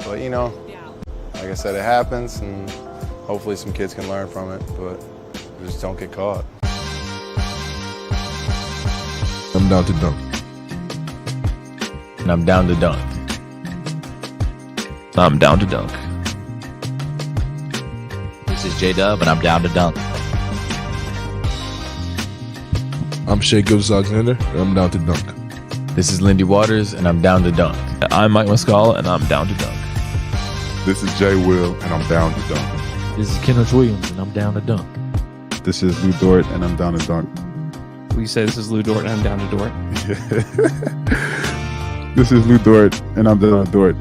But, you know, like I said, it happens, and hopefully some kids can learn from it, but just don't get caught. I'm down to dunk. And I'm down to dunk. I'm down to dunk. This is J-Dub, and I'm down to dunk. I'm Shea Gilgeous-Alexander, and I'm down to dunk. This is Lindy Waters, and I'm down to dunk. I'm Mike Muscala, and I'm down to dunk. This is Jay Will, and I'm down to dunk. This is Kenneth Williams, and I'm down to dunk. This is Lou Dort, and I'm down to dunk. We say this is Lou Dort, and I'm down to Dort. This is Lou Dort, and I'm down to Dort.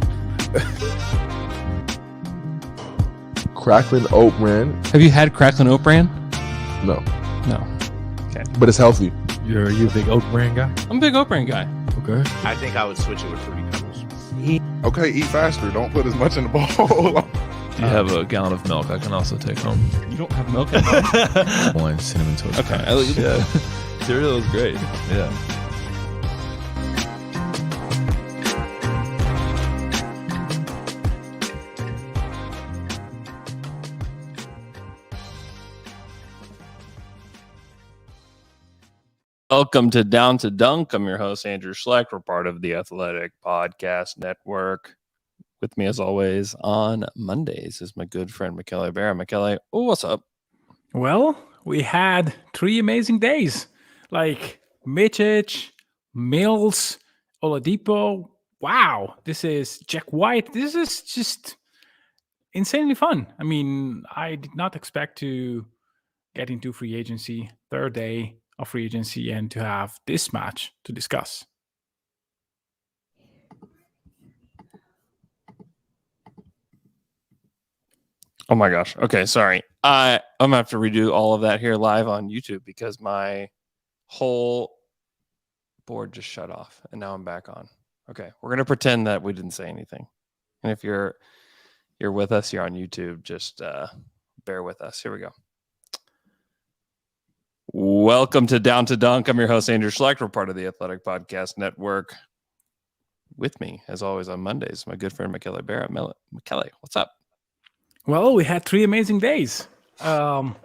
Cracklin Oat Bran? Have you had Cracklin Oat Bran? No, No. Okay. but it's healthy. You're a big oat brand guy? I'm a big Oat Bran guy. Okay. I think I would switch it with Fruity Pebbles. Okay, eat faster. Don't put as much in the bowl. Do you have a gallon of milk I can also take home? You don't have milk at home? One cinnamon toast. Okay. Crunch. Yeah. Cereal is great. Yeah. Welcome to Down to Dunk. I'm your host, Andrew Schlecht. We're part of the Athletic Podcast Network. With me, as always, on Mondays is my good friend, Michele Berra. Michele, what's up? Well, we had 3 amazing days, like Mičić, Mills, Oladipo. Wow, this is Jack White. This is just insanely fun. I mean, I did not expect to get into free agency, third day of free agency, and to have this match to discuss. Oh my gosh. Okay, sorry. I'm gonna have to redo all of that here live on YouTube because my whole board just shut off and now I'm back on. Okay, we're gonna pretend that we didn't say anything. And if you're with us here on YouTube, just bear with us. Here we go. Welcome to Down to Dunk. I'm your host, Andrew Schlecht. We're part of the Athletic Podcast Network. With me, as always, on Mondays, my good friend Michele Berra. Michele, what's up? Well, we had 3 amazing days. You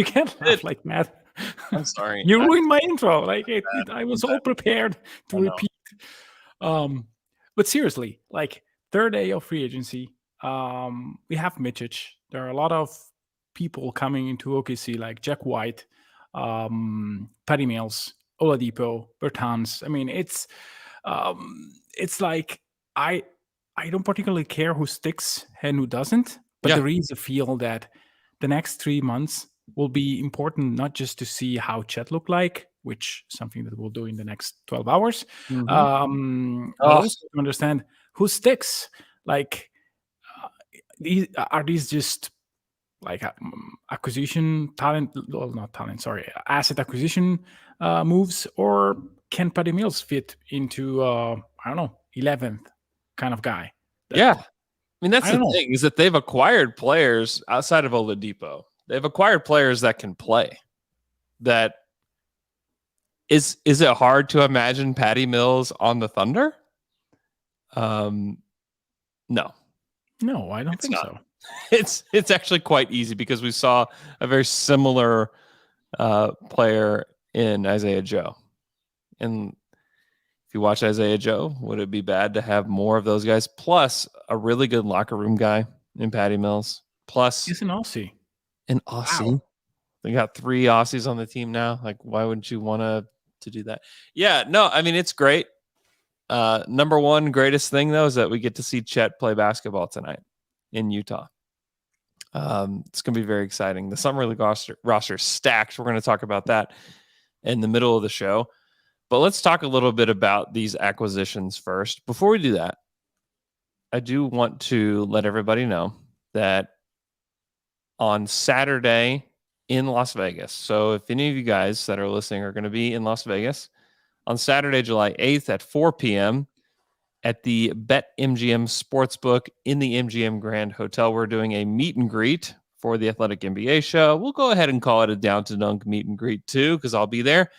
can't laugh like that. I'm sorry. You ruined my intro. Like I was all prepared to repeat. But seriously, like third day of free agency, we have Mičić. There are a lot of people coming into OKC, like Jack White, Patty Mills, Oladipo, Bertans. I mean, it's like I don't particularly care who sticks and who doesn't, but there is a feel that the next 3 months will be important, not just to see how Chet look like, which is something that we'll do in the next 12 hours, but also to understand who sticks. Like, are these just like acquisition talent? Well, not talent, sorry, asset acquisition moves, or can Patty Mills fit into, I don't know, 11th kind of guy? Yeah. I mean, that's the thing, is that they've acquired players outside of Oladipo. They've acquired players that can play. That is it hard to imagine Patty Mills on the Thunder? No. No, I don't think so. It's actually quite easy because we saw a very similar player in Isaiah Joe. And if you watch Isaiah Joe, would it be bad to have more of those guys? Plus a really good locker room guy in Patty Mills. Plus he's an Aussie. An Aussie. Wow. They got 3 Aussies on the team now. Like, why wouldn't you want to do that? Yeah, no, I mean, it's great. Number one greatest thing, though, is that we get to see Chet play basketball tonight in Utah. It's going to be very exciting. The Summer League roster is stacked. We're going to talk about that in the middle of the show. But let's talk a little bit about these acquisitions first. Before we do that, I do want to let everybody know that on Saturday in Las Vegas, so if any of you guys that are listening are going to be in Las Vegas, on Saturday, July 8th at 4 p.m. at the BetMGM Sportsbook in the MGM Grand Hotel, we're doing a meet and greet for the Athletic NBA show. We'll go ahead and call it a Down to Dunk meet and greet too, because I'll be there.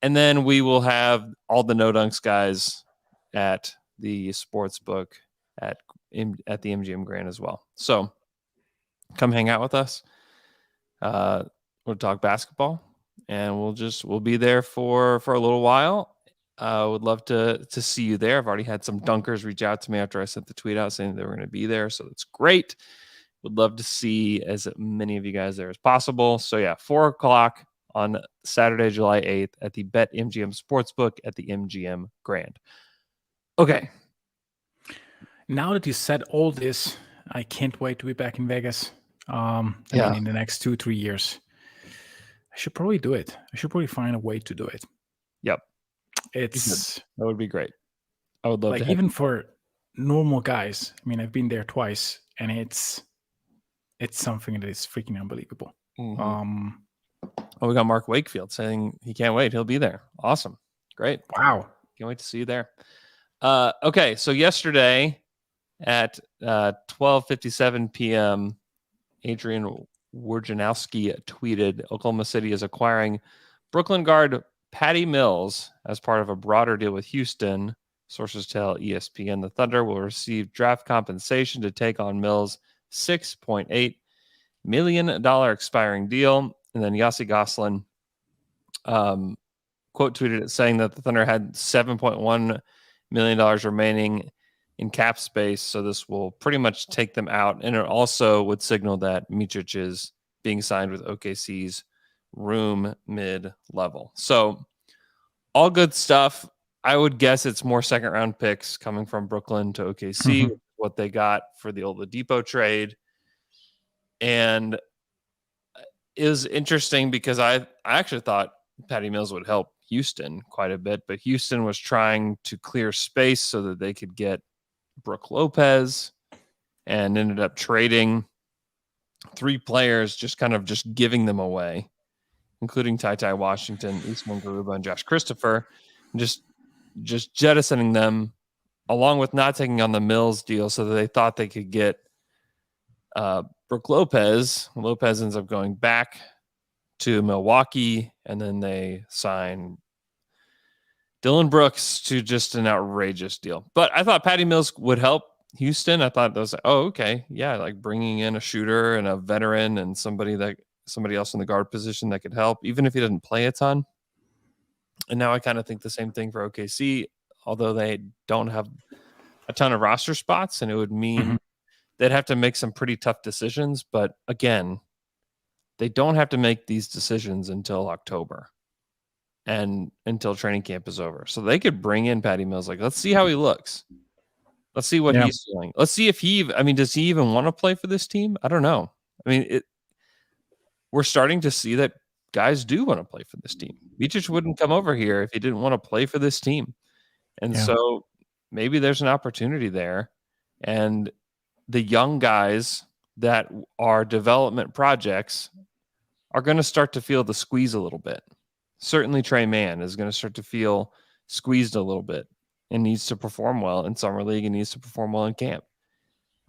And then we will have all the No Dunks guys at the sports book at the MGM Grand as well. So come hang out with us. We'll talk basketball, and we'll be there for a little while. Would love to see you there. I've already had some dunkers reach out to me after I sent the tweet out saying they were going to be there, so it's great. Would love to see as many of you guys there as possible. So yeah, 4:00 on Saturday, July 8th at the BetMGM Sportsbook at the MGM Grand. Okay. Now that you said all this, I can't wait to be back in Vegas. I mean, in the next 2-3 years. I should probably do it. I should probably find a way to do it. Yep. That would be great. I would love like to even for normal guys. I mean, I've been there twice, and it's something that is freaking unbelievable. Mm-hmm. We got Mark Wakefield saying he can't wait. He'll be there. Awesome. Great. Wow. Can't wait to see you there. Okay. So yesterday at 12:57 p.m., Adrian Wojnarowski tweeted Oklahoma City is acquiring Brooklyn guard Patty Mills as part of a broader deal with Houston. Sources tell ESPN the Thunder will receive draft compensation to take on Mills' $6.8 million expiring deal. And then Yossi Goslin quote tweeted it saying that the Thunder had $7.1 million remaining in cap space. So this will pretty much take them out. And it also would signal that Micic is being signed with OKC's room mid-level. So all good stuff. I would guess it's more second round picks coming from Brooklyn to OKC, what they got for the Oladipo trade. And is interesting because I actually thought Patty Mills would help Houston quite a bit, but Houston was trying to clear space so that they could get Brook Lopez and ended up trading 3 players, just giving them away, including Ty Washington, Usman Garuba, and Josh Christopher, just jettisoning them along with not taking on the Mills deal so that they thought they could get Brook Lopez. Lopez ends up going back to Milwaukee, and then they sign Dylan Brooks to just an outrageous deal. But I thought Patty Mills would help Houston. I thought that was okay, yeah, like bringing in a shooter and a veteran and somebody else in the guard position that could help, even if he doesn't play a ton. And now I kind of think the same thing for OKC, although they don't have a ton of roster spots, and it would mean they'd have to make some pretty tough decisions. But again, they don't have to make these decisions until October and until training camp is over. So they could bring in Patty Mills. Like, let's see how he looks. Let's see what he's doing. Let's see if does he even want to play for this team? I don't know. I mean, we're starting to see that guys do want to play for this team. Micic wouldn't come over here if he didn't want to play for this team. And so maybe there's an opportunity there. And the young guys that are development projects are going to start to feel the squeeze a little bit. Certainly Trey Mann is going to start to feel squeezed a little bit and needs to perform well in summer league and needs to perform well in camp.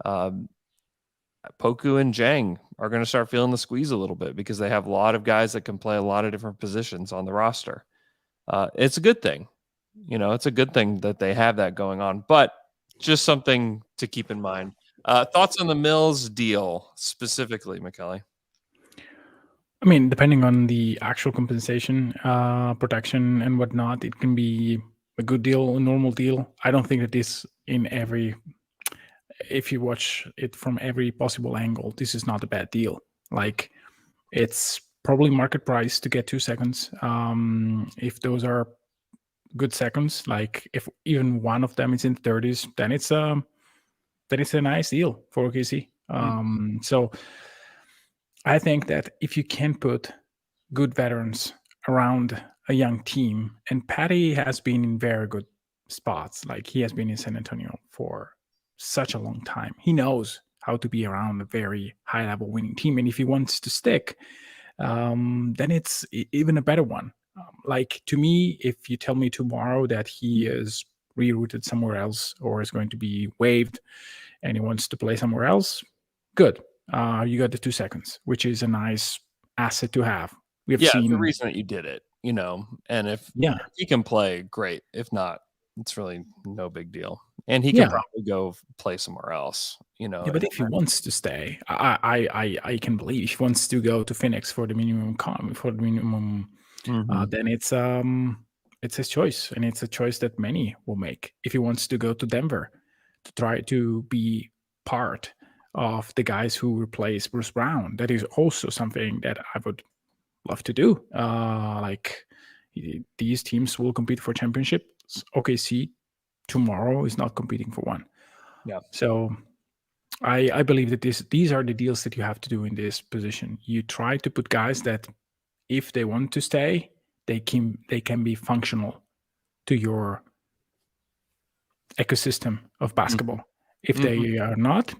Poku and Jang are going to start feeling the squeeze a little bit because they have a lot of guys that can play a lot of different positions on the roster. It's a good thing. It's a good thing that they have that going on, but just something to keep in mind. Thoughts on the Mills deal specifically, Michele? I mean, depending on the actual compensation, protection, and whatnot, it can be a good deal, a normal deal. I don't think that this if you watch it from every possible angle, this is not a bad deal. Like, it's probably market price to get 2 seconds. If those are good seconds, like if even one of them is in the 30s, then it's a nice deal for OKC. So I think that if you can put good veterans around a young team, and Patty has been in very good spots, like he has been in San Antonio for such a long time. He knows how to be around a very high level winning team. And if he wants to stick, then it's even a better one. Like, to me, if you tell me tomorrow that he is rerouted somewhere else or is going to be waived and he wants to play somewhere else, good. You got the 2 seconds, which is a nice asset to have. We have seen the reason that you did it, and if he can play, great. If not, it's really no big deal. and he Yeah. can probably go play somewhere else. You know, Yeah, but if he wants to stay, I can believe if he wants to go to Phoenix for the minimum Mhm. then it's his choice, and it's a choice that many will make. If he wants to go to Denver to try to be part of the guys who replace Bruce Brown, that is also something that I would love to do. These teams will compete for championships. OKC tomorrow is not competing for one. Yeah. So I believe that these are the deals that you have to do in this position. You try to put guys that, if they want to stay, they can be functional to your ecosystem of basketball. If they are not,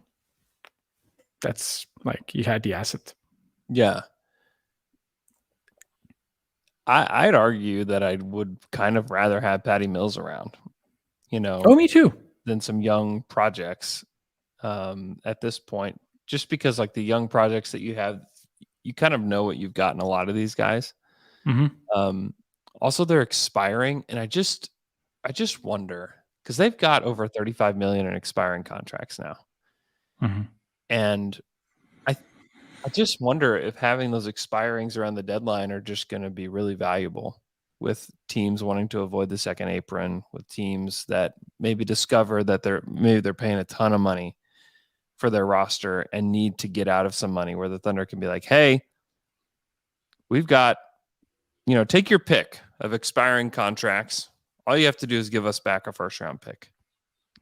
that's like you had the asset. Yeah. I'd argue that I would kind of rather have Patty Mills around, you know, Oh, me too. than some young projects at this point, just because like the young projects that you have, you kind of know what you've got in a lot of these guys. Also, they're expiring, and I just wonder, because they've got over 35 million in expiring contracts now, and I just wonder if having those expirings around the deadline are just going to be really valuable with teams wanting to avoid the second apron, with teams that maybe discover that they're paying a ton of money for their roster and need to get out of some money, where the Thunder can be like, hey, we've got, take your pick of expiring contracts. All you have to do is give us back a first round pick.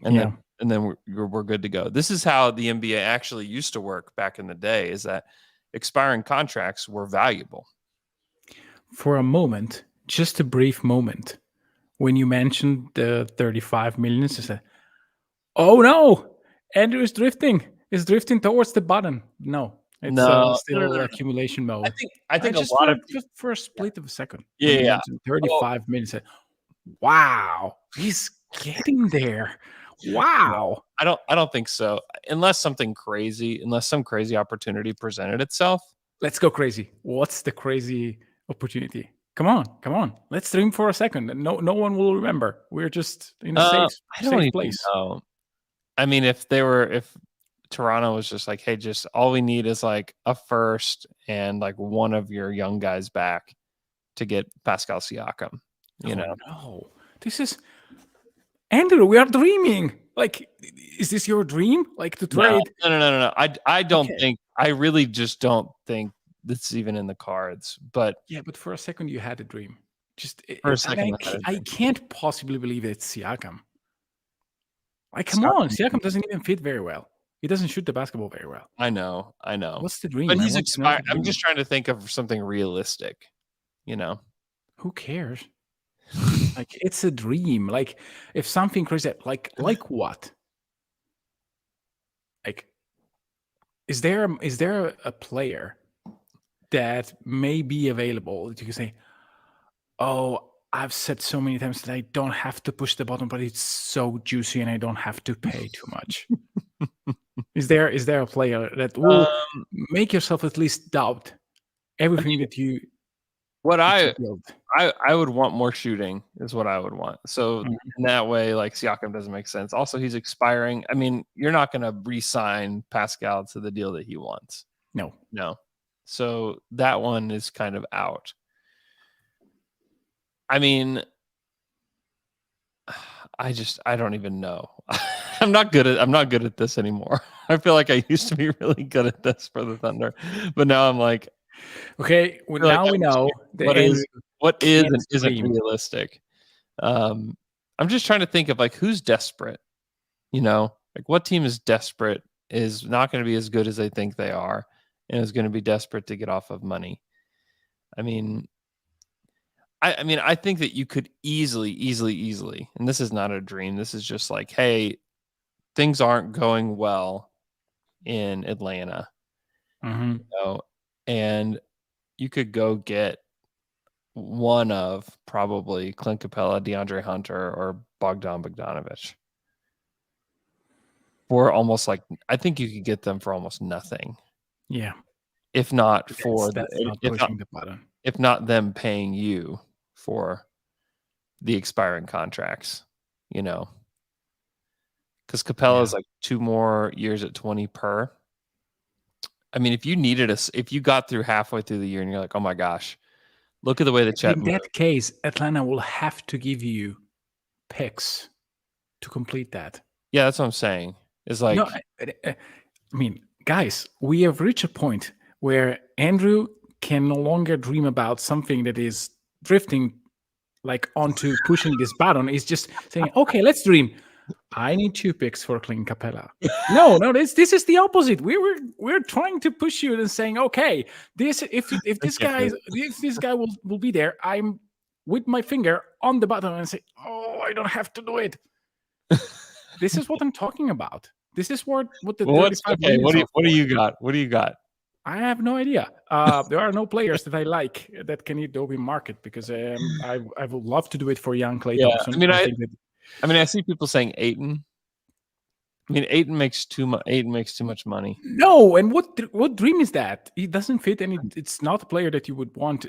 And then we're good to go. This is how the NBA actually used to work back in the day, is that expiring contracts were valuable. For a moment, just a brief moment, when you mentioned the 35 million, I said, oh no, Andrew is drifting. He's drifting towards the bottom. No, it's still accumulation mode. I think just for a split of a second. Yeah. 35 minutes. Wow, he's getting there. Wow. I don't think so. Unless some crazy opportunity presented itself. Let's go crazy. What's the crazy opportunity? Come on. Let's dream for a second. No one will remember. We're just in a safe place. Know. I mean, if Toronto was just like, hey, just all we need is like a first and like one of your young guys back to get Pascal Siakam. No, this is Andrew. We are dreaming. Like, is this your dream? Like to trade? No. I don't think. I really just don't think this is even in the cards. But yeah, but for a second you had a dream. Just for a second, I can't possibly believe it's Siakam. Like, come on, Siakam doesn't even fit very well. He doesn't shoot the basketball very well. I know. What's the dream? But he's expired. I'm just trying to think of something realistic. Who cares? Like, it's a dream. Like, if something crazy, like what? Like, is there a player that may be available that you can say, oh, I've said so many times that I don't have to push the button, but it's so juicy and I don't have to pay too much. Is there a player that will make yourself at least doubt everything that you? What I would want more shooting is what I would want. So in that way, like, Siakam doesn't make sense. Also, he's expiring. I mean, you're not going to re-sign Pascal to the deal that he wants. No. So that one is kind of out. I mean, I don't even know. I'm not good at this anymore. I feel like I used to be really good at this for the Thunder, but now I'm like, okay, well, now we know what is and isn't realistic. I'm just trying to think of like who's desperate. Like what team is desperate, is not going to be as good as they think they are, and is going to be desperate to get off of money. I mean, I think that you could easily, and this is not a dream. This is just like, hey, things aren't going well in Atlanta, and you could go get one of probably Clint Capella, DeAndre Hunter, or Bogdan Bogdanovic for almost like, I think you could get them for almost nothing. Yeah, if not pushing the button. If not them paying you for the expiring contracts, because Capella is like 2 more years at 20 per. I mean, if you got through halfway through the year and you're like, oh my gosh, look at the way the Chet In that case, Atlanta will have to give you picks to complete that. Yeah, that's what I'm saying. It's like, No, I mean, guys, we have reached a point where Andrew can no longer dream about something that is drifting like onto pushing this button. He's just saying, okay, let's dream. I need 2 picks for Clint Capella. No, this is the opposite. We're trying to push you and saying, okay, if this guy will be there, I'm with my finger on the button and say, oh, I don't have to do it. This is what I'm talking about. This is what the 35 million what do you got? What do you got? I have no idea. There are no players that I like that can hit the open market because I would love to do it for young Klay Thompson. I see people saying Ayton. I mean, Ayton makes too much money. No, and what dream is that? He doesn't fit any. It's not a player that you would want.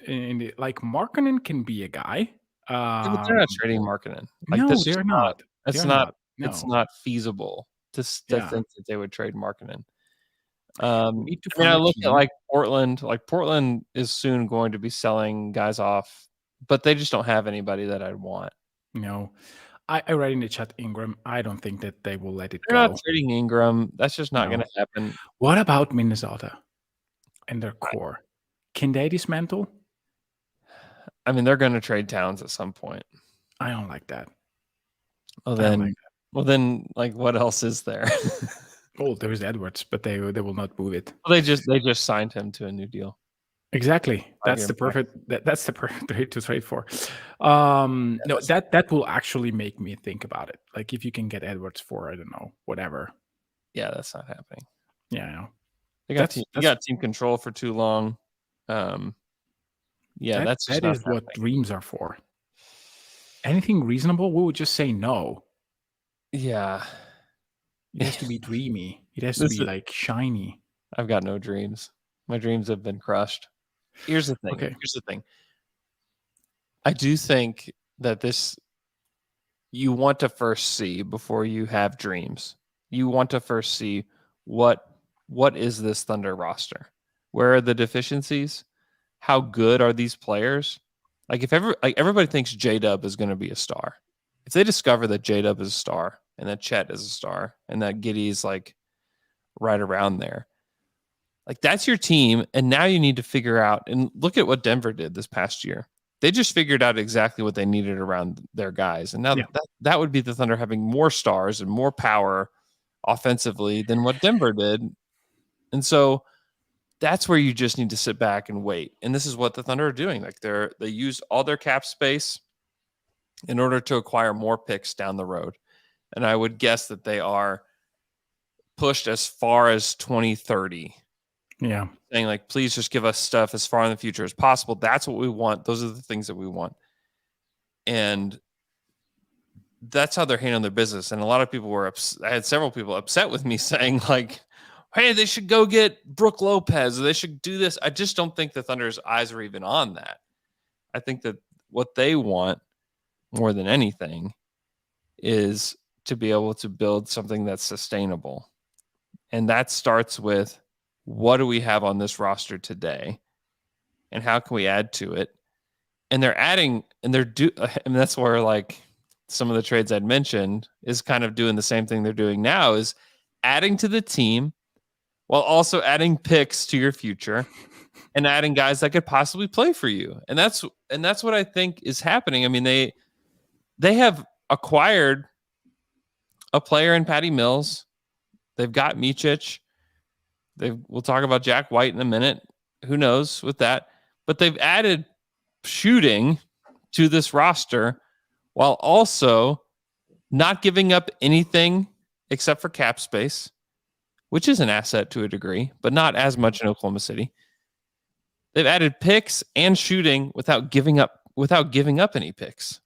Like Markkanen can be a guy. But they're not trading Markkanen. Like, no, they're not. It's not feasible to think that they would trade Markkanen. I look at like Portland. Like Portland is soon going to be selling guys off, but they just don't have anybody that I'd want. No. I read in the chat Ingram. I don't think that they will let it They're go. not trading Ingram. That's just not going to happen. What about Minnesota and their core? Can they dismantle? I mean, they're going to trade Towns at some point. I don't like that. Well, then, what else is there? Oh, there's Edwards, but they will not move it. Well, they just signed him to a new deal. Exactly. That's the perfect trade to trade for. No, that will actually make me think about it. Like if you can get Edwards for, I don't know, whatever. Yeah, that's not happening. Yeah, I know. They got team control for too long. That is what dreams are for. Anything reasonable, we would just say no. Yeah. It has to be dreamy. It has to be like shiny. I've got no dreams. My dreams have been crushed. Here's the thing. Okay. Here's the thing. I do think that you want to first see before you have dreams. You want to first see what is this Thunder roster? Where are the deficiencies? How good are these players? Like everybody thinks J-Dub is going to be a star. If they discover that J-Dub is a star and that Chet is a star and that Giddey's like right around there, like that's your team. And now you need to figure out, and look at what Denver did this past year. They just figured out exactly what they needed around their guys. And now that would be the Thunder having more stars and more power offensively than what Denver did. And so that's where you just need to sit back and wait. And this is what the Thunder are doing. Like they use all their cap space in order to acquire more picks down the road. And I would guess that they are pushed as far as 2030. Yeah. Saying like, please just give us stuff as far in the future as possible. That's what we want. Those are the things that we want. And that's how they're handling their business. And a lot of people were I had several people upset with me saying like, hey, they should go get Brooke Lopez. Or they should do this. I just don't think the Thunder's eyes are even on that. I think that what they want more than anything is to be able to build something that's sustainable. And that starts with, what do we have on this roster today? And how can we add to it? And they're adding, and that's where like some of the trades I'd mentioned is kind of doing the same thing they're doing now, is adding to the team while also adding picks to your future and adding guys that could possibly play for you. And that's what I think is happening. I mean, they have acquired a player in Patty Mills. They've got Micic. We'll talk about Jack White in a minute. Who knows with that? But they've added shooting to this roster while also not giving up anything except for cap space, which is an asset to a degree, but not as much in Oklahoma City. They've added picks and shooting without giving up any picks,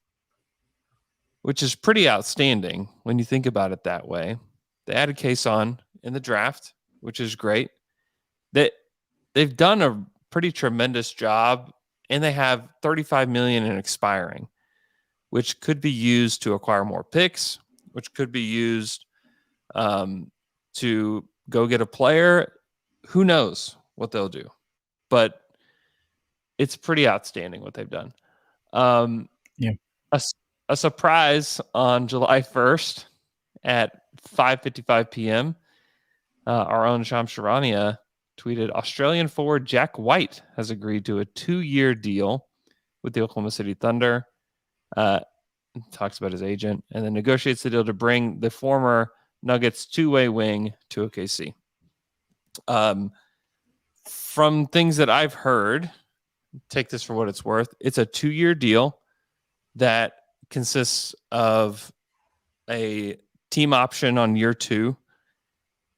which is pretty outstanding when you think about it that way. They added Kason in the draft, which is great. They've done a pretty tremendous job, and they have $35 million in expiring, which could be used to acquire more picks, which could be used to go get a player. Who knows what they'll do, but it's pretty outstanding what they've done. Yeah. A surprise on July 1st at 5:55 p.m. Our own Shams Charania tweeted, Australian forward Jack White has agreed to a 2-year deal with the Oklahoma City Thunder. Talks about his agent and then negotiates the deal to bring the former Nuggets two-way wing to OKC. From things that I've heard, take this for what it's worth. It's a 2-year deal that consists of a team option on year 2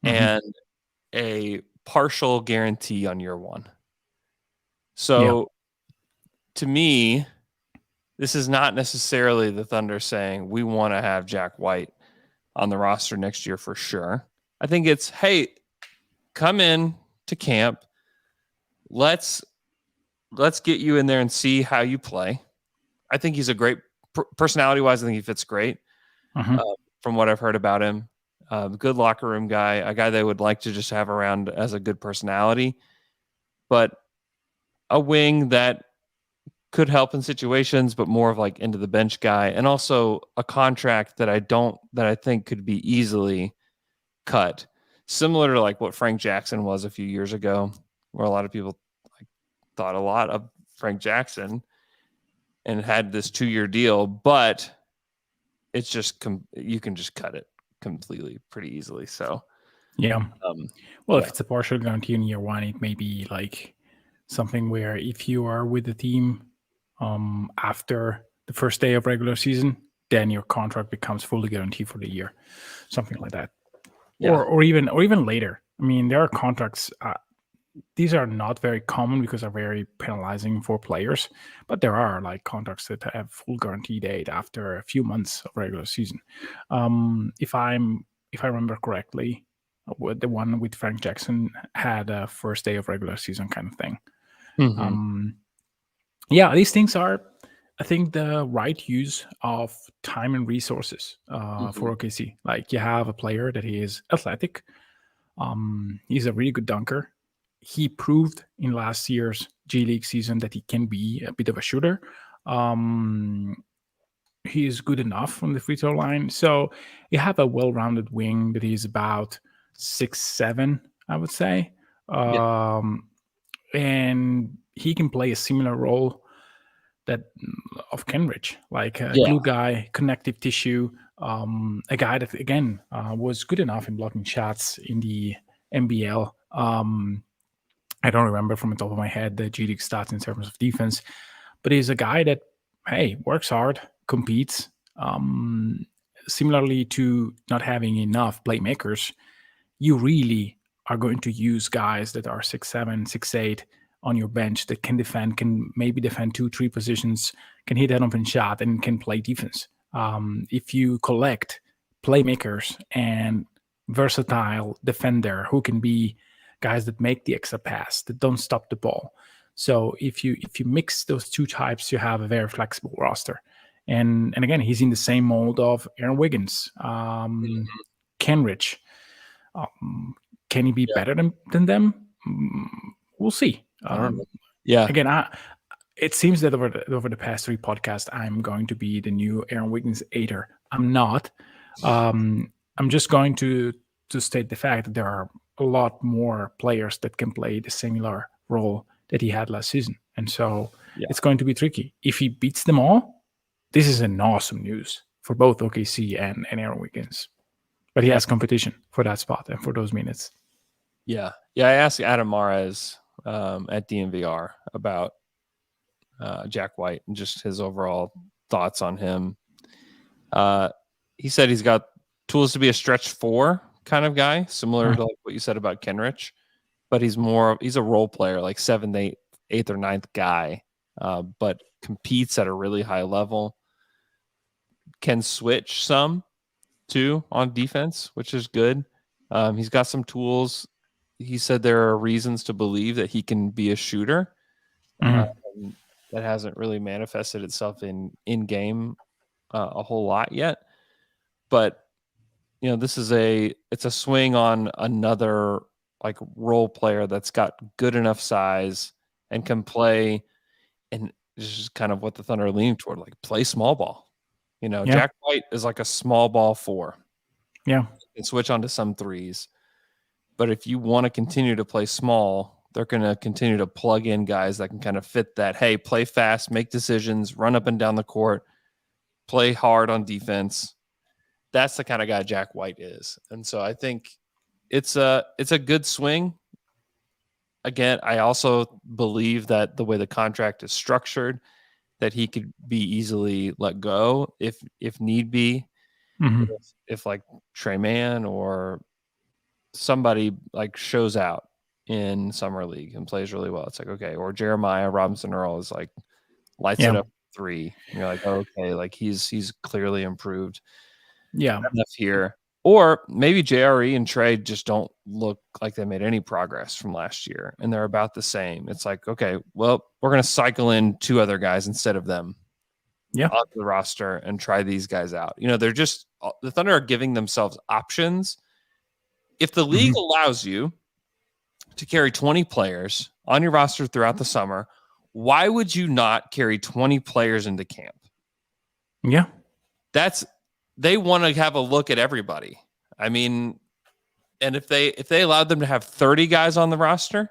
and a partial guarantee on year 1. So to me, this is not necessarily the Thunder saying we want to have Jack White on the roster next year for sure. I think it's, hey, come in to camp. Let's get you in there and see how you play. I think he's a great personality-wise. I think he fits great from what I've heard about him. Good locker room guy, a guy they would like to just have around as a good personality, but a wing that could help in situations, but more of like into the bench guy, and also a contract that I think could be easily cut, similar to like what Frank Jackson was a few years ago, where a lot of people thought a lot of Frank Jackson and had this 2-year deal, but it's just you can just cut it completely pretty easily. So if it's a partial guarantee in year 1, it may be like something where if you are with the team after the first day of regular season, then your contract becomes fully guaranteed for the year, something like that. Or even later. I mean, there are contracts. These are not very common because they're very penalizing for players, but there are like contracts that have full guarantee date after a few months of regular season. If I remember correctly, the one with Frank Jackson had a first day of regular season kind of thing. These things are, I think, the right use of time and resources for OKC. Like, you have a player that he is athletic. He's a really good dunker. He proved in last year's G League season that he can be a bit of a shooter. He is good enough from the free throw line. So you have a well-rounded wing that is about 6'7", I would say. And he can play a similar role of Kenrich, like a glue guy, connective tissue, a guy that, again, was good enough in blocking shots in the NBL. I don't remember from the top of my head the G League stats in terms of defense, but he's a guy that, hey, works hard, competes. Similarly to not having enough playmakers, you really are going to use guys that are 6'7", 6'8", on your bench that can defend, can maybe defend 2-3 positions, can hit an open shot, and can play defense. If you collect playmakers and versatile defender who can be guys that make the extra pass, that don't stop the ball. So if you mix those two types, you have a very flexible roster. And again, he's in the same mold of Aaron Wiggins, Kenrich. Can he be better than them? We'll see. Again, it seems that over the past 3 podcasts, I'm going to be the new Aaron Wiggins hater. I'm not. I'm just going to state the fact that there are a lot more players that can play the similar role that he had last season. And so it's going to be tricky. If he beats them all, this is an awesome news for both OKC and Aaron Wiggins. But he has competition for that spot and for those minutes. I asked Adam Mares at DNVR about Jack White and just his overall thoughts on him. He said he's got tools to be a stretch 4 kind of guy, similar to like what you said about Kenrich, but he's a role player, like 7th, 8th, or 9th guy, but competes at a really high level, can switch some too on defense, which is good. He's got some tools. He said there are reasons to believe that he can be a shooter. That hasn't really manifested itself in game a whole lot yet, but this is it's a swing on another like role player that's got good enough size and can play, and this is kind of what the Thunder are leaning toward, like play small ball. Jack White is like a small ball 4. Yeah. And switch onto some threes. But if you want to continue to play small, they're going to continue to plug in guys that can kind of fit that. Hey, play fast, make decisions, run up and down the court, play hard on defense. That's the kind of guy Jack White is. And so I think it's a good swing. Again, I also believe that the way the contract is structured, that he could be easily let go if need be. Mm-hmm. If like Trey Mann or somebody like shows out in summer league and plays really well, it's like, okay. Or Jeremiah Robinson Earl is like lights it up 3. And you're like, oh, okay, like he's clearly improved. Yeah. Enough here. Or maybe JRE and Trey just don't look like they made any progress from last year and they're about the same. It's like, okay, well, we're going to cycle in 2 other guys instead of them onto the roster and try these guys out. They're just, the Thunder are giving themselves options. If the league allows you to carry 20 players on your roster throughout the summer, why would you not carry 20 players into camp? Yeah. They want to have a look at everybody. I mean, and if they allowed them to have 30 guys on the roster,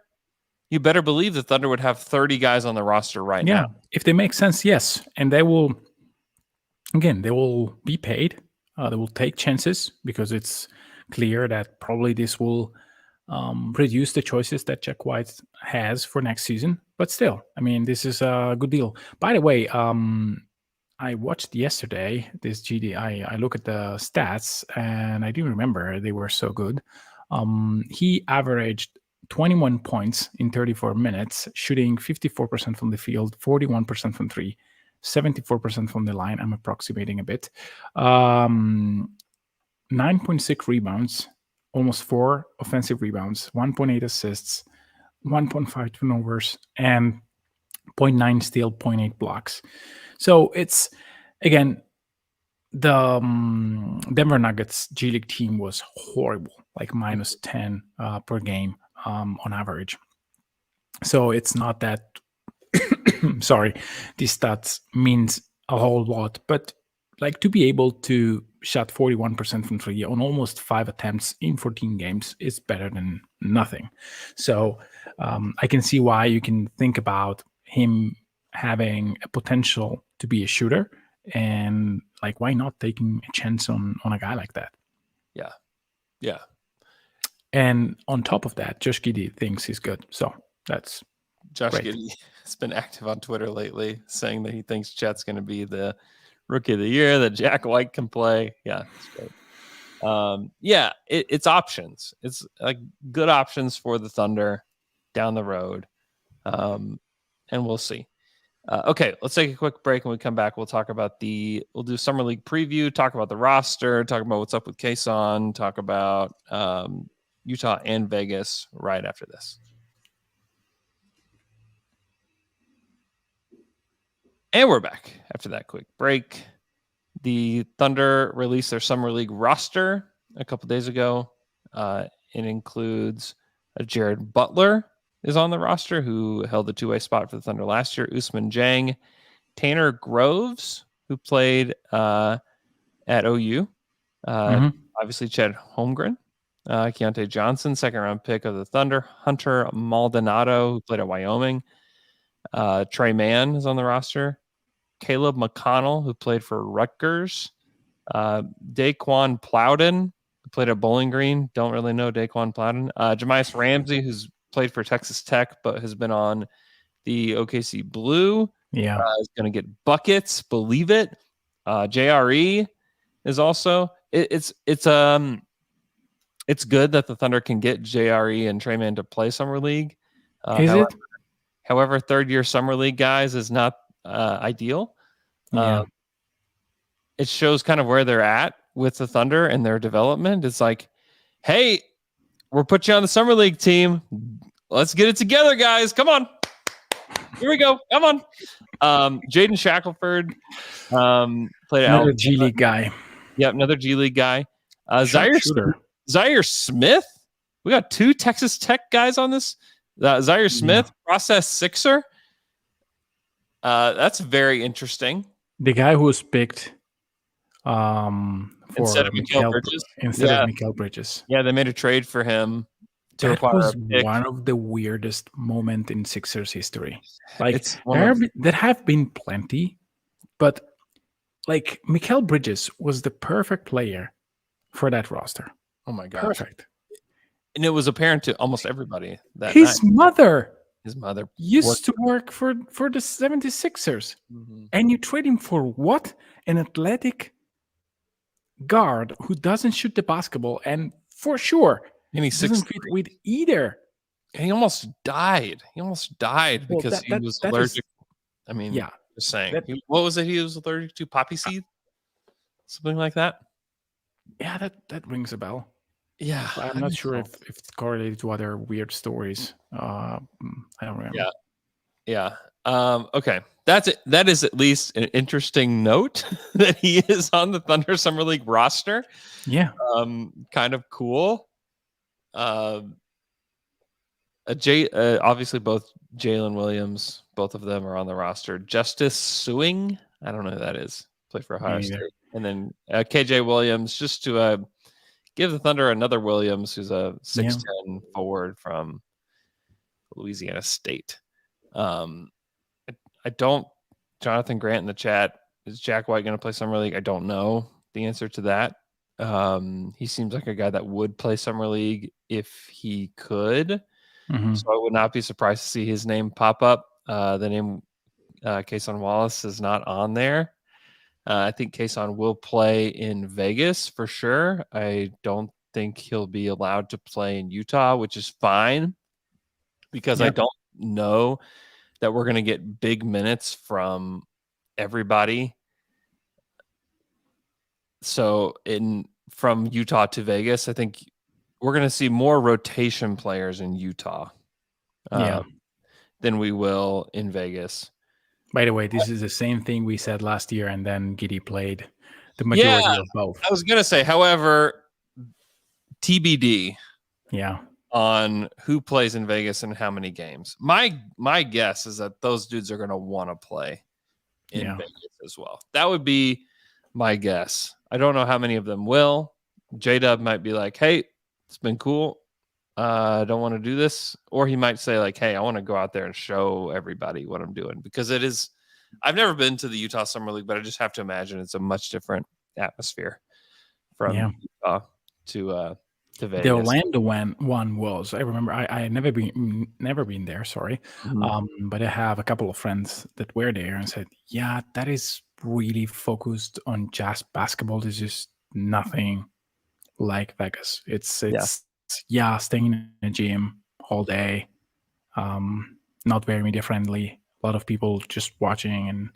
you better believe the Thunder would have 30 guys on the roster right now. If they make sense, yes. And they will be paid. They will take chances because it's clear that probably this will reduce the choices that Jack White has for next season. But still, I mean, this is a good deal. By the way, I watched yesterday this GD. I look at the stats and I do remember they were so good. He averaged 21 points in 34 minutes, shooting 54% from the field, 41% from 3, 74% from the line. I'm approximating a bit. 9.6 rebounds, almost 4 offensive rebounds, 1.8 assists, 1.5 turnovers, and 0.9 steal, 0.8 blocks. So it's, again, the Denver Nuggets G League team was horrible, like minus 10 per game on average. So it's not that, sorry, these stats means a whole lot, but like to be able to shot 41% from 3 on almost 5 attempts in 14 games is better than nothing. So I can see why you can think about him having a potential to be a shooter, and like, why not taking a chance on a guy like that? Yeah. And on top of that, Josh Giddey thinks he's good. So that's Josh great. Giddey has been active on Twitter lately saying that he thinks Chet's going to be the rookie of the year, that Jack White can play. Yeah, it's great. It's options. It's like good options for the Thunder down the road. And we'll see. Okay, let's take a quick break. When we come back, we'll talk about we'll do Summer League preview, talk about the roster, talk about what's up with Kason, talk about Utah and Vegas right after this. And we're back after that quick break. The Thunder released their Summer League roster a couple days ago. It includes Jared Butler is on the roster, who held the 2-way spot for the Thunder last year. Usman Jang, Tanner Groves, who played at OU. Obviously, Chet Holmgren, Keontae Johnson, second-round pick of the Thunder. Hunter Maldonado, who played at Wyoming. Trey Mann is on the roster. Caleb McConnell, who played for Rutgers. Daquan Plowden, who played at Bowling Green. Don't really know Daquan Plowden. Jamias Ramsey, who's played for Texas Tech, but has been on the OKC Blue. Yeah. Is going to get buckets. Believe it. JRE is also. It's good that the Thunder can get JRE and Trey Mann to play Summer League. However, third-year Summer League guys is not ideal. It shows kind of where they're at with the Thunder and their development. It's like, hey, we'll put you on the Summer League team. Let's get it together, guys. Come on. Here we go. Come on. Jaden Shackelford played another G League guy. Yep, another G League guy. Sharpshooter. Zaire Smith. We got 2 Texas Tech guys on this. Zaire Smith, process sixer. That's very interesting. The guy who was picked Instead of Michael Bridges. of Michael Bridges. Yeah, they made a trade for him to That acquire was a pick. one of the weirdest moments in Sixers history. Like There have been plenty, but like Michael Bridges was the perfect player for that roster. Oh my gosh. Perfect. And it was apparent to almost everybody that His mother used to work for the 76ers. Mm-hmm. And you trade him for what? An athletic guard who doesn't shoot the basketball, and for sure and he's doesn't fit with either. And he almost died. Because he was allergic. Just saying. What was it he was allergic to? Poppy seed? Something like that? Yeah, that rings a bell. Yeah. I'm not sure if it's correlated to other weird stories. I don't remember. Yeah. Okay. That's it. That is at least an interesting note that he is on the Thunder Summer League roster. Yeah. Kind of cool. Obviously both Jalen Williams, both of them are on the roster. Justice Suing, I don't know who that is. Play for Ohio State. And then KJ Williams, just to give the Thunder another Williams, who's a 6'10" forward from Louisiana State. I don't. Jonathan Grant in the chat, is Jack White going to play Summer League? I don't know the answer to that. He seems like a guy that would play Summer League if he could. Mm-hmm. So I would not be surprised to see his name pop up. The name Kason Wallace is not on there. I think Kason will play in Vegas for sure. I don't think he'll be allowed to play in Utah, which is fine because I don't know that we're going to get big minutes from everybody. So from Utah to Vegas, I think we're going to see more rotation players in Utah than we will in Vegas. By the way, this is the same thing we said last year, and then Giddey played the majority of both. I was going to say, however, TBD on who plays in Vegas and how many games. My guess is that those dudes are going to want to play in Vegas as well. That would be my guess. I don't know how many of them will. J-Dub might be like, hey, it's been cool. I don't want to do this. Or he might say like, hey, I want to go out there and show everybody what I'm doing, because it is, I've never been to the Utah Summer League, but I just have to imagine it's a much different atmosphere from Utah to Vegas. The Orlando one was, I remember, I never been there, sorry. Mm-hmm. But I have a couple of friends that were there and said, yeah, that is really focused on just basketball. There's just nothing like Vegas. It's staying in a gym all day, not very media friendly. A lot of people just watching, and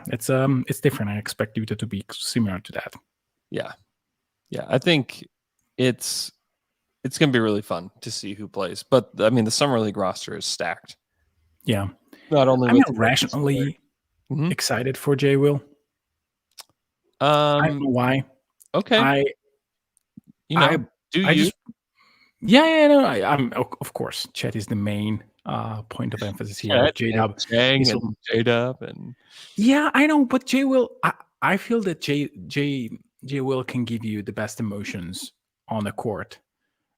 it's different. I expect Utah to be similar to that. Yeah. I think it's going to be really fun to see who plays. But I mean, the Summer League roster is stacked. Yeah. Not only I'm rationally excited for Jay Will. I don't know why. Okay. I'm of course, Chet is the main point of emphasis here. J-Dub. J-Dub and yeah, I know, but Jay Will, I feel that Jay Will can give you the best emotions on the court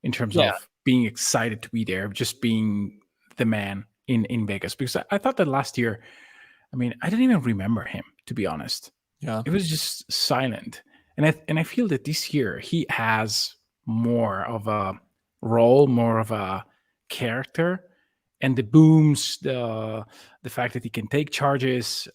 in terms of being excited to be there, just being the man in Vegas. Because I thought that last year, I mean, I didn't even remember him, to be honest. Yeah, it was just silent, and I feel that this year he has more of a role, more of a character, and the booms, the fact that he can take charges,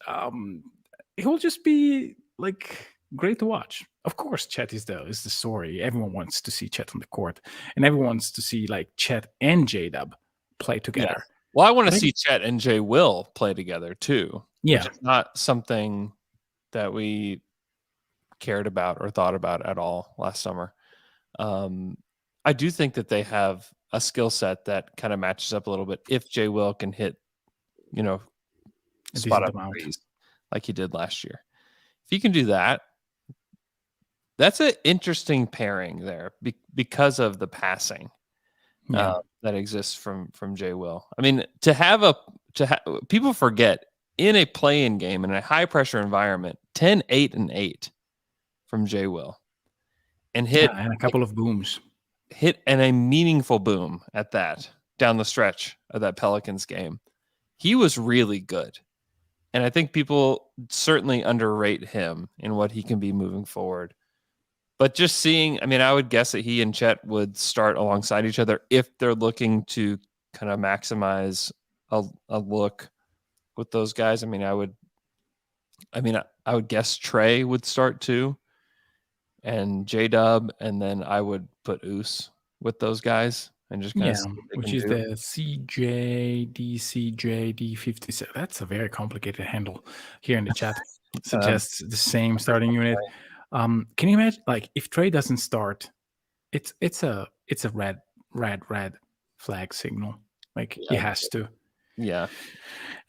it will just be like great to watch. Of course, Chet is the story. Everyone wants to see Chet on the court, and everyone wants to see like Chet and J-Dub play together. Yeah. Well, I want to see Chet and Jay Will play together too. Yeah, which is not something that we cared about or thought about at all last summer. I do think that they have a skill set that kind of matches up a little bit if Jay Will can hit, spot up threes like he did last year. If he can do that, that's an interesting pairing there because of the passing that exists from Jay Will. I mean, people forget in a play-in game in a high-pressure environment, 10, 8, and 8 from Jay Will, and hit and a couple of booms. Hit and a meaningful boom at that down the stretch of that Pelicans game. He was really good. And I think people certainly underrate him in what he can be moving forward. But just seeing, I mean, I would guess that he and Chet would start alongside each other if they're looking to kind of maximize a look with those guys. I mean, I would guess Trey would start too, and J-Dub, and then I would put Oos with those guys and just kind of see what they which can is do. the CJDCJD57. That's a very complicated handle here in the chat. Suggests the same starting unit. Can you imagine, like, if Trey doesn't start, it's a red flag signal. Like, he has to. Yeah.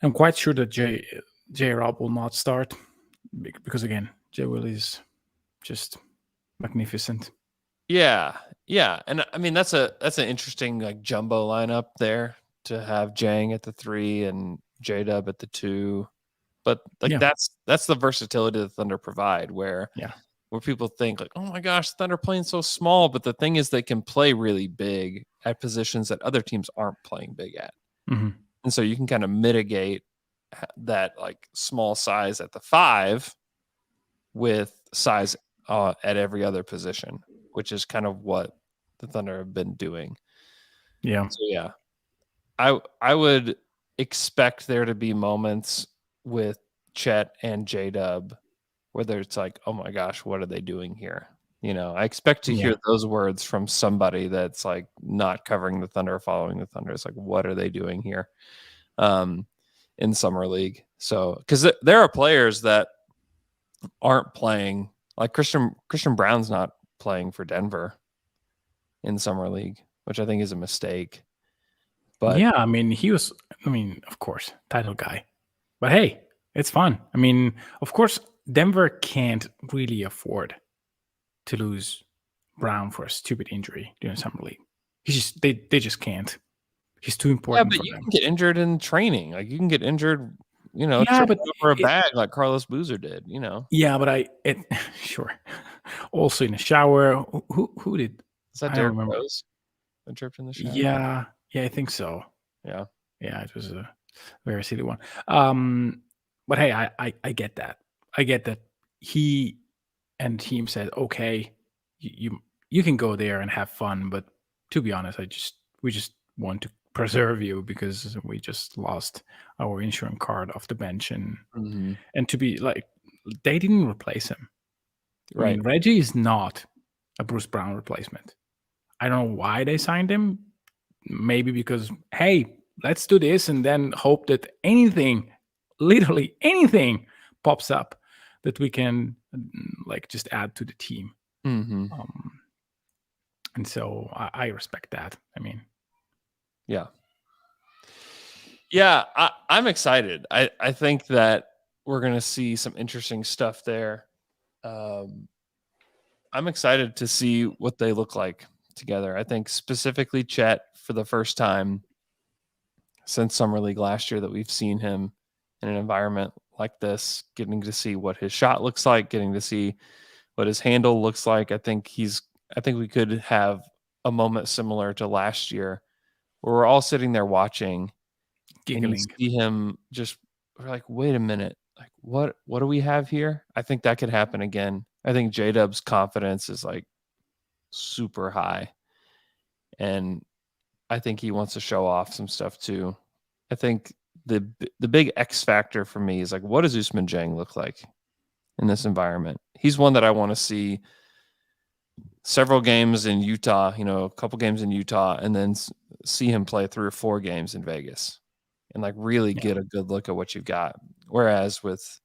I'm quite sure that J Rob will not start because, again, J Will is just magnificent. Yeah, and I mean that's an interesting like jumbo lineup there to have Jang at the 3 and J-Dub at the 2, but like that's the versatility that Thunder provide. Where people think like, oh my gosh, Thunder playing so small, but the thing is they can play really big at positions that other teams aren't playing big at, and so you can kind of mitigate that like small size at the 5 with size at every other position, which is kind of what the Thunder have been doing. Yeah. So yeah, I would expect there to be moments with Chet and J-Dub where it's like, oh my gosh, what are they doing here? You know, I expect to hear those words from somebody that's like not covering the Thunder or following the Thunder. It's like, what are they doing here in Summer League? So, because there are players that aren't playing. Like Christian Brown's not playing for Denver in Summer League, which I think is a mistake. But yeah, I mean, of course, title guy. But hey, it's fun. I mean, of course, Denver can't really afford to lose Brown for a stupid injury during Summer League. They just can't. He's too important. Yeah, but you can get injured in training. Like you can get injured, but over a bag like Carlos Boozer did, Yeah, but sure. Also in the shower. Who did? Is that Derrick Rose that tripped in the shower? Yeah, I think so. Yeah, it was a very silly one. But hey, I get that. I get that he and team said, okay, you can go there and have fun, but to be honest, we just want to preserve you because we just lost our insurance card off the bench, and to be like, they didn't replace him. Right. I mean, Reggie is not a Bruce Brown replacement. I don't know why they signed him. Maybe because, hey, let's do this and then hope that literally anything pops up that we can like just add to the team. And so I respect that. I mean, yeah, I'm excited. I think that we're going to see some interesting stuff there. I'm excited to see what they look like together. I think specifically Chet, for the first time since Summer League last year that we've seen him in an environment like this, getting to see what his shot looks like, getting to see what his handle looks like. I think we could have a moment similar to last year where we're all sitting there watching, giggling, and you see him we're like, wait a minute, like what do we have here? I think that could happen again. I think J-Dub's confidence is like super high, and I think he wants to show off some stuff too. I think the big X factor for me is like, what does Usman Jang look like in this environment? He's one that I want to see several games in Utah, a couple games in Utah, and then see him play 3 or 4 games in Vegas and like really get a good look at what you've got. Whereas with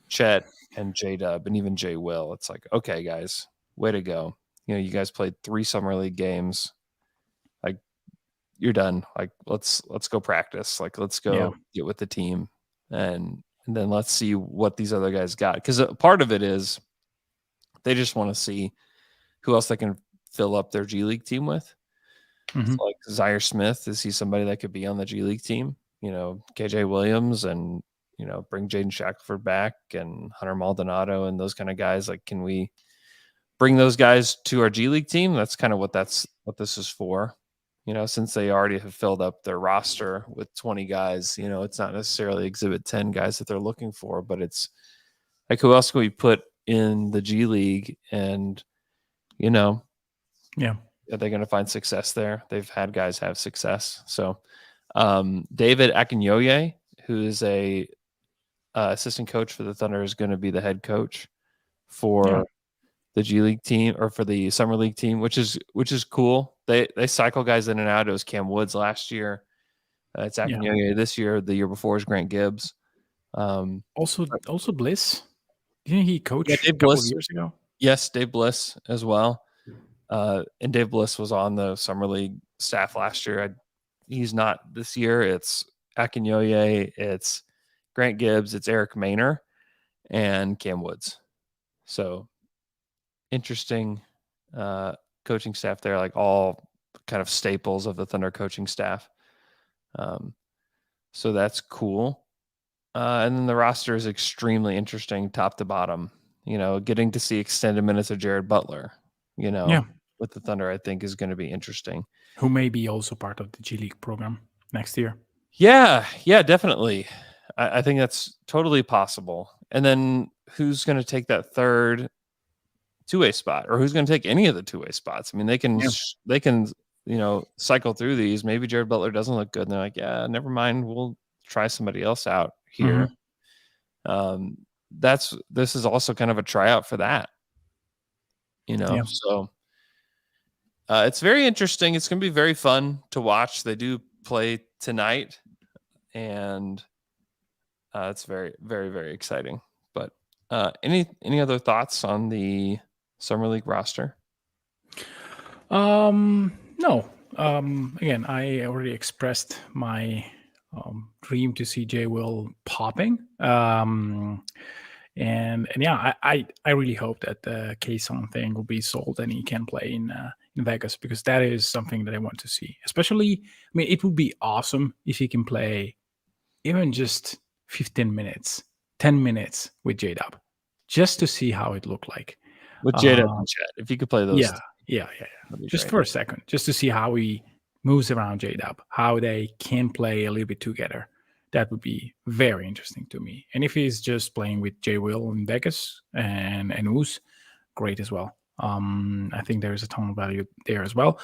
Chet and J-Dub and even J Will, it's like, okay, guys, way to go. You guys played 3 Summer League games. Like, you're done. Like, let's go practice. Like, let's go get with the team, and then let's see what these other guys got. Because part of it is They just want to see who else they can fill up their G League team with. Mhm. So like Zaire Smith, is he somebody that could be on the G League team? KJ Williams, and bring Jaden Shackelford back, and Hunter Maldonado, and those kind of guys. Like, can we bring those guys to our G League team? That's kind of what this is for. Since they already have filled up their roster with 20 guys, it's not necessarily Exhibit 10 guys that they're looking for, but it's like, who else can we put in the G League? And, Yeah. are they going to find success there? They've had guys have success. So David Akinyoye, who is a assistant coach for the Thunder, is going to be the head coach for the G League team, or for the Summer League team, which is cool. They cycle guys in and out. It was Cam Woods last year. It's Akinyoye this year. The year before is Grant Gibbs. Also Bliss. Didn't he coach Dave a couple Bliss. of years ago? Yes, Dave Bliss as well. And Dave Bliss was on the Summer League staff last year. He's not this year. It's Akinyoye, it's Grant Gibbs, it's Eric Maynor, and Cam Woods. So interesting coaching staff there, like all kind of staples of the Thunder coaching staff. So that's cool. And then the roster is extremely interesting top to bottom. Getting to see extended minutes of Jared Butler, with the Thunder, I think is going to be interesting. Who may be also part of the G League program next year. Yeah, definitely. I think that's totally possible. And then who's going to take that third two-way spot, or who's going to take any of the two-way spots? I mean, they can cycle through these. Maybe Jared Butler doesn't look good, and they're like, yeah, never mind, we'll try somebody else out here. This is also kind of a tryout for that. So it's very interesting. It's going to be very fun to watch. They do play tonight, and it's very, very, very exciting. But any other thoughts on the Summer League roster? No. Again, I already expressed my dream to see J. Will popping. And yeah, I really hope that the K-Song thing will be sold and he can play in Vegas, because that is something that I want to see. Especially, I mean, it would be awesome if he can play even just 15 minutes, 10 minutes with J-Dub, just to see how it looked like. With J-Dub and Chet, if you could play those. Yeah. Just for a second, just to see how he moves around J-Dub, how they can play a little bit together. That would be very interesting to me. And if he's just playing with J. Will in Vegas and Oos, great as well. I think there is a ton of value there as well.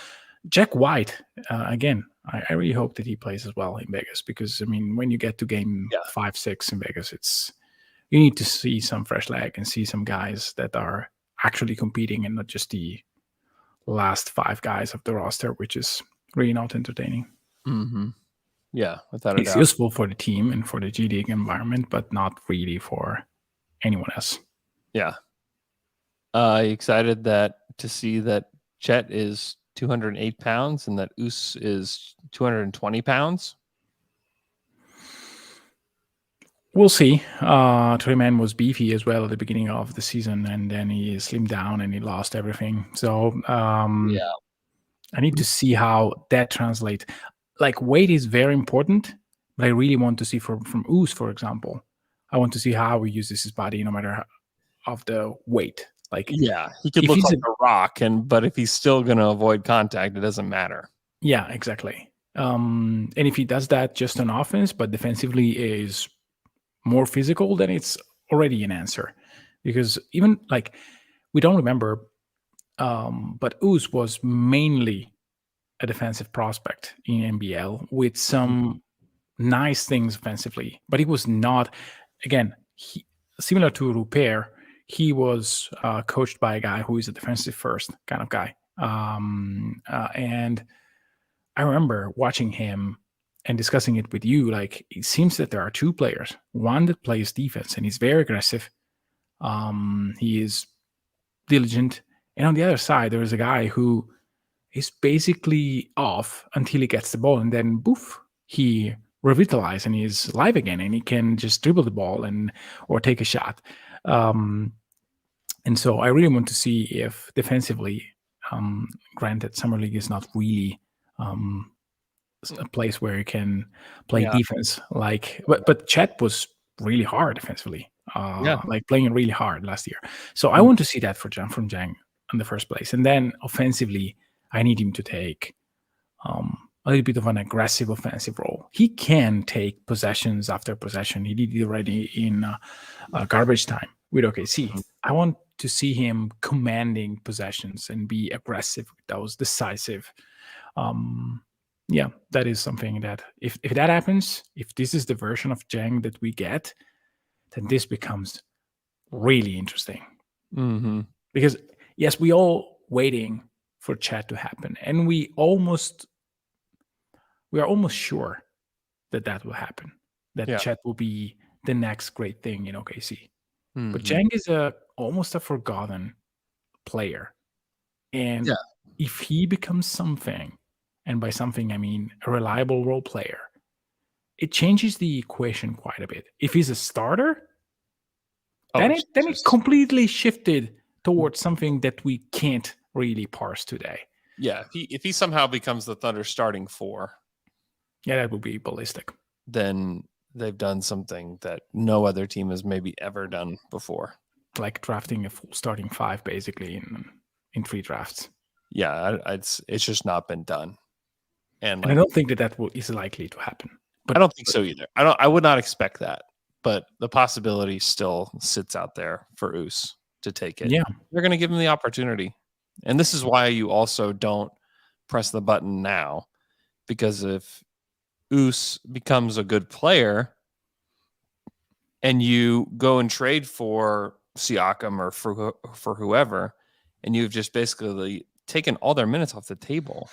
Jack White, again, I really hope that he plays as well in Vegas, because, I mean, when you get to game 5-6 in Vegas, you need to see some fresh leg and see some guys that are actually competing and not just the last 5 guys of the roster, which is really not entertaining. Mm-hmm. Yeah, without a doubt. It's useful for the team and for the G League environment, but not really for anyone else. Yeah. Excited to see that Chet is 208 pounds and that Oos is 220 pounds. We'll see. Treyman was beefy as well at the beginning of the season, and then he slimmed down and he lost everything. So I need to see how that translates. Like, weight is very important, but I really want to see from Oos, for example. I want to see how he uses his body, no matter of the weight. Like, yeah, he could look like a rock, but if he's still going to avoid contact, it doesn't matter. Yeah, exactly. And if he does that just on offense, but defensively is more physical, then it's already an answer. Because even, like, we don't remember, but Oos was mainly a defensive prospect in NBL with some nice things offensively, but he was not, again, similar to Rupert, he was coached by a guy who is a defensive first kind of guy. And I remember watching him and discussing it with you. Like, it seems that there are 2 players, one that plays defense and he's very aggressive. He is diligent. And on the other side, there is a guy who is basically off until he gets the ball, and then poof, he revitalized and he's live again, and he can just dribble the ball or take a shot. And And so I really want to see if defensively, granted, Summer League is not really a place where you can play Yeah. defense. But Chet was really hard defensively. Like playing really hard last year. So I want to see that from Jang in the first place. And then offensively, I need him to take a little bit of an aggressive offensive role. He can take possessions after possession. He did it already in garbage time with OKC. I want to see him commanding possessions and be aggressive with those, decisive. That is something that if that happens, if this is the version of Jang that we get, then this becomes really interesting. Mm-hmm. Because yes, we all waiting for Chat to happen, and we are almost sure that will happen. That Chat will be the next great thing in OKC. Mm-hmm. But Jang is almost a forgotten player, and if he becomes something, and by something I mean a reliable role player, it changes the equation quite a bit. If he's a starter, then it completely shifted towards something that we can't really parse today. Yeah, if he somehow becomes the Thunder starting 4, that would be ballistic. Then they've done something that no other team has maybe ever done before, like drafting a full starting 5 basically in 3 drafts. Yeah, it's just not been done, and I don't think that is likely to happen. But I don't think so either. I would not expect that, but the possibility still sits out there for Oos to take it. Yeah, they're going to give him the opportunity, and this is why you also don't press the button now, because if Oos becomes a good player and you go and trade for Siakam or for whoever, and you've just basically taken all their minutes off the table.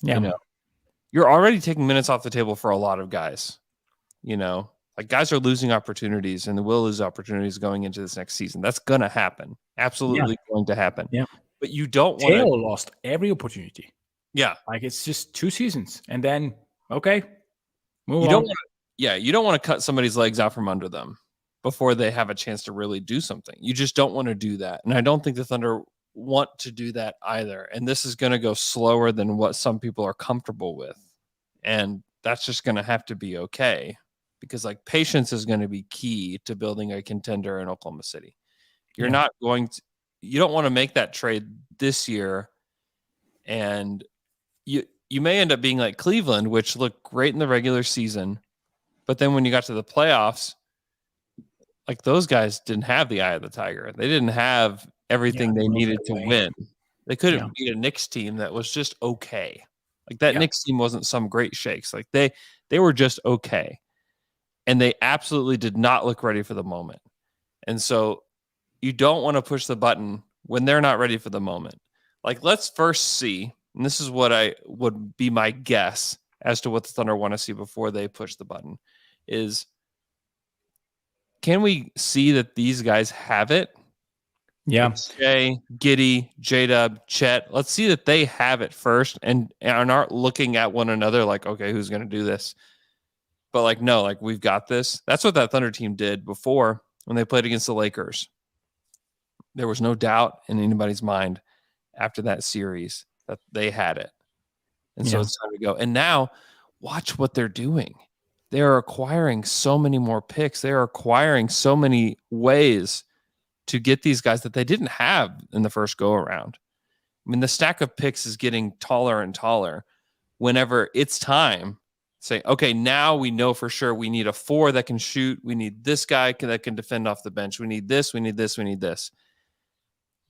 You're already taking minutes off the table for a lot of guys. Like guys are losing opportunities, and will lose opportunities going into this next season. That's going to happen. Absolutely going to happen. Yeah. But you don't want to... Taylor lost every opportunity. Yeah. Like it's just 2 seasons. And then, okay, move on. You don't want to cut somebody's legs out from under them before they have a chance to really do something. You just don't want to do that. And I don't think the Thunder want to do that either. And this is going to go slower than what some people are comfortable with. And that's just going to have to be okay, because like patience is going to be key to building a contender in Oklahoma City. You don't want to make that trade this year, and you may end up being like Cleveland, which looked great in the regular season, but then when you got to the playoffs, like those guys didn't have the eye of the tiger. They didn't have everything they needed to win. They couldn't beat a Knicks team that was just okay. Like that Knicks team wasn't some great shakes. Like they were just okay. And they absolutely did not look ready for the moment. And so you don't want to push the button when they're not ready for the moment. Like, let's first see, and this is what I would be my guess as to what the Thunder want to see before they push the button, is can we see that these guys have it? Yeah. Jay, Giddey, J-Dub, Chet. Let's see that they have it first and aren't looking at one another like, okay, who's going to do this? But like, no, like we've got this. That's what that Thunder team did before when they played against the Lakers. There was no doubt in anybody's mind after that series that they had it. And so it's time to go. And now watch what they're doing. They're acquiring so many more picks. They're acquiring so many ways to get these guys that they didn't have in the first go around. I mean, the stack of picks is getting taller and taller whenever it's time. Say, okay, now we know for sure we need a 4 that can shoot. We need this guy that can defend off the bench. We need this. We need this. We need this.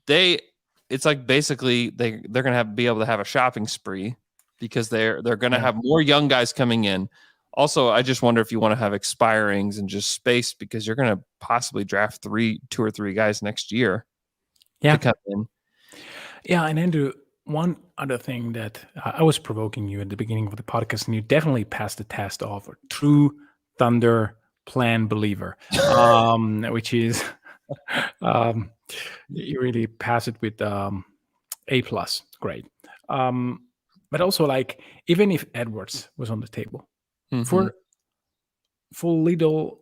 It's like basically they're going to be able to have a shopping spree because they're going to have more young guys coming in. Also, I just wonder if you want to have expirings and just space, because you're going to possibly draft 2 or 3 guys next year to come in. Yeah, and Andrew, one other thing that I was provoking you at the beginning of the podcast, and you definitely passed the test of a true Thunder plan believer, which is you really pass it with A+, great. But also, like, even if Edwards was on the table, for little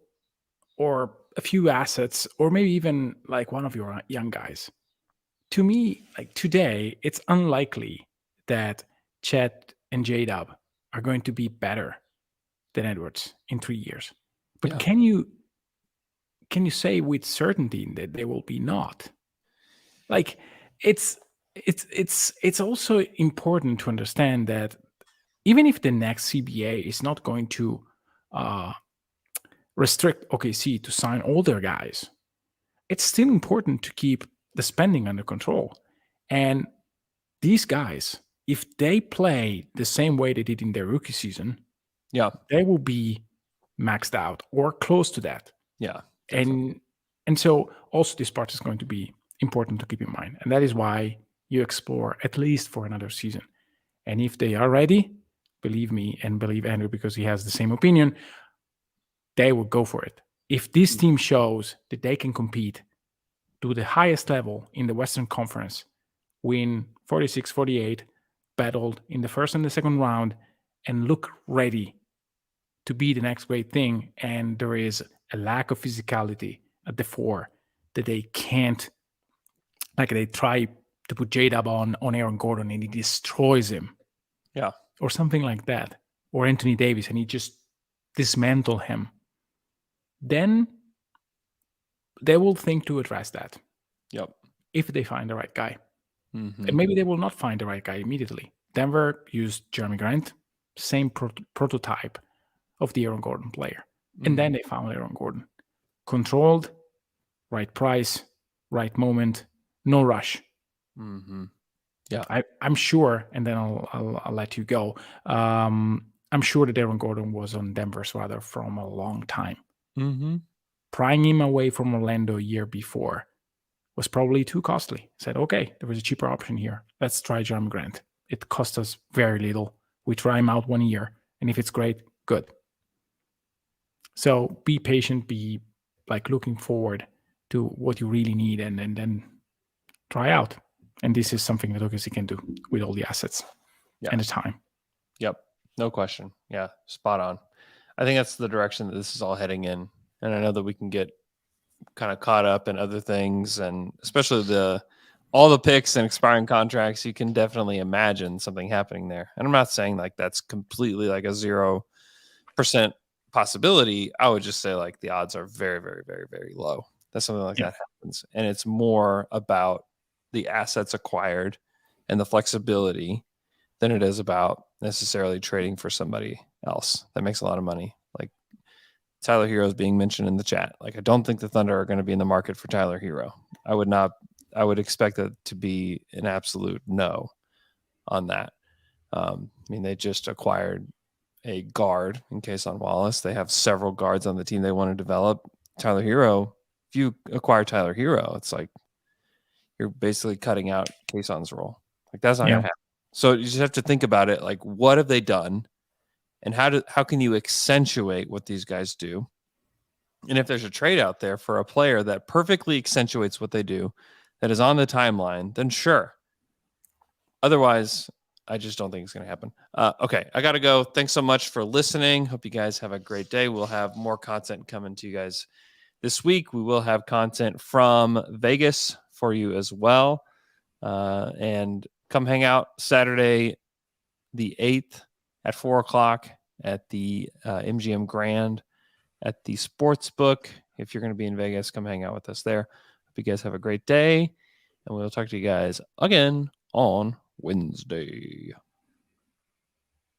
or a few assets, or maybe even like one of your young guys. To me, like today, it's unlikely that Chet and J-Dub are going to be better than Edwards in 3 years. But Yeah. can you say with certainty that they will be not? Like it's also important to understand that even if the next CBA is not going to restrict OKC to sign all their guys, it's still important to keep the spending under control. And these guys, if they play the same way they did in their rookie season, Yeah. they will be maxed out or close to that. Yeah. And so also this part is going to be important to keep in mind. And that is why you explore at least for another season. And if they are ready, believe me and believe Andrew because he has the same opinion, they will go for it. If this team shows that they can compete to the highest level in the Western Conference, win 46-48, battled in the first and the second round, and look ready to be the next great thing, and there is a lack of physicality at the four that they can't, like they try to put J-Dub on Aaron Gordon and he destroys him. Yeah. Or something like that. Or Anthony Davis and he just dismantle him. Then they will think to address that. Yep. If they find the right guy. Mhm. And maybe they will not find the right guy immediately. Denver used Jeremy Grant, same prototype of the Aaron Gordon player. And then they found Aaron Gordon. Controlled, right price, right moment, no rush. Mm-hmm. Yeah. I'm sure, and then I'll let you go. I'm sure that Aaron Gordon was on Denver's radar from a long time. Mm-hmm. Prying him away from Orlando a year before was probably too costly. Said, okay, there was a cheaper option here. Let's try Jeremy Grant. It cost us very little. We try him out 1 year, and if it's great, good. So be patient, be like looking forward to what you really need, and then try out. And this is something that OKC can do with all the assets and the time. Yep. No question. Yeah. Spot on. I think that's the direction that this is all heading in. And I know that we can get kind of caught up in other things, and especially all the picks and expiring contracts. You can definitely imagine something happening there. And I'm not saying like that's completely like a 0% possibility. I would just say like the odds are very, very, very, very low that something like that happens. And it's more about the assets acquired and the flexibility than it is about necessarily trading for somebody else that makes a lot of money. Like Tyler Hero is being mentioned in the chat. Like, I don't think the Thunder are going to be in the market for Tyler Hero. I would expect that to be an absolute no on that. I mean, they just acquired a guard in Kayson Wallace. They have several guards on the team they want to develop. Tyler Hero, if you acquire Tyler Hero, it's like you're basically cutting out Kayson's role. Like, that's not going to happen. So you just have to think about it. Like, what have they done? And how can you accentuate what these guys do? And if there's a trade out there for a player that perfectly accentuates what they do, that is on the timeline, then sure. Otherwise, I just don't think it's going to happen. Okay, I got to go. Thanks so much for listening. Hope you guys have a great day. We'll have more content coming to you guys this week. We will have content from Vegas for you as well. And come hang out Saturday, the 8th at 4 o'clock at the MGM Grand at the Sportsbook. If you're going to be in Vegas, come hang out with us there. Hope you guys have a great day, and we'll talk to you guys again on Wednesday.